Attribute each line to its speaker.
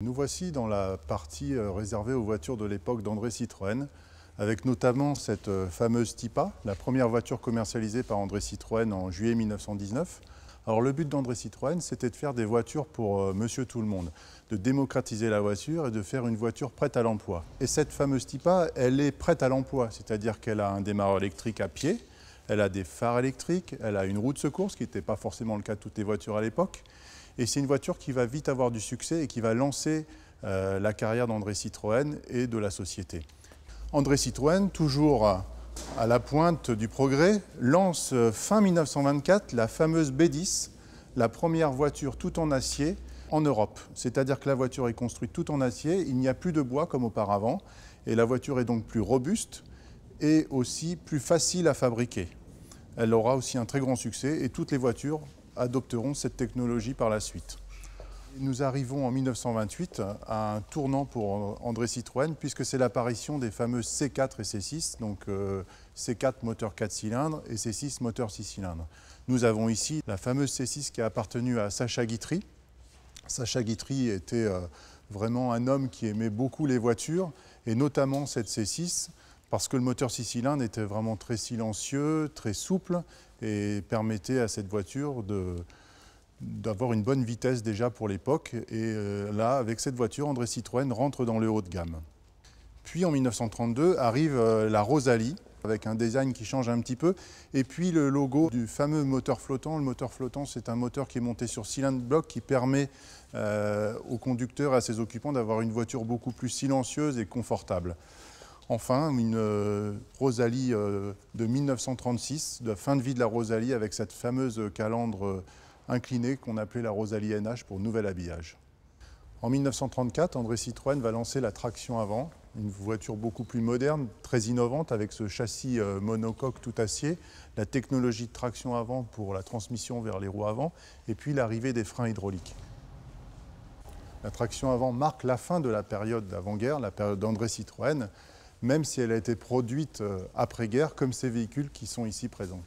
Speaker 1: Nous voici dans la partie réservée aux voitures de l'époque d'André Citroën, avec notamment cette fameuse Tipa, la première voiture commercialisée par André Citroën en juillet 1919. Alors le but d'André Citroën, c'était de faire des voitures pour monsieur tout le monde, de démocratiser la voiture et de faire une voiture prête à l'emploi. Et cette fameuse Tipa, elle est prête à l'emploi, c'est-à-dire qu'elle a un démarreur électrique à pied, elle a des phares électriques, elle a une roue de secours, ce qui n'était pas forcément le cas de toutes les voitures à l'époque. Et c'est une voiture qui va vite avoir du succès et qui va lancer la carrière d'André Citroën et de la société. André Citroën, toujours à la pointe du progrès, lance fin 1924 la fameuse B10, la première voiture tout en acier en Europe. C'est-à-dire que la voiture est construite tout en acier, il n'y a plus de bois comme auparavant, et la voiture est donc plus robuste et aussi plus facile à fabriquer. Elle aura aussi un très grand succès et toutes les voitures adopteront cette technologie par la suite. Nous arrivons en 1928 à un tournant pour André Citroën puisque c'est l'apparition des fameuses C4 et C6, donc C4 moteur 4 cylindres et C6 moteur 6 cylindres. Nous avons ici la fameuse C6 qui a appartenu à Sacha Guitry. Sacha Guitry était vraiment un homme qui aimait beaucoup les voitures et notamment cette C6 parce que le moteur 6 cylindres était vraiment très silencieux, très souple et permettait à cette voiture d'avoir une bonne vitesse déjà pour l'époque. Et là, avec cette voiture, André Citroën rentre dans le haut de gamme. Puis en 1932 arrive la Rosalie, avec un design qui change un petit peu, et puis le logo du fameux moteur flottant. Le moteur flottant, c'est un moteur qui est monté sur cylindre bloc qui permet aux conducteurs et à ses occupants d'avoir une voiture beaucoup plus silencieuse et confortable. Enfin, une Rosalie de 1936, de fin de vie de la Rosalie, avec cette fameuse calandre inclinée qu'on appelait la Rosalie NH pour nouvel habillage. En 1934, André Citroën va lancer la traction avant, une voiture beaucoup plus moderne, très innovante, avec ce châssis monocoque tout acier, la technologie de traction avant pour la transmission vers les roues avant, et puis l'arrivée des freins hydrauliques. La traction avant marque la fin de la période d'avant-guerre, la période d'André Citroën, même si elle a été produite après-guerre, comme ces véhicules qui sont ici présents.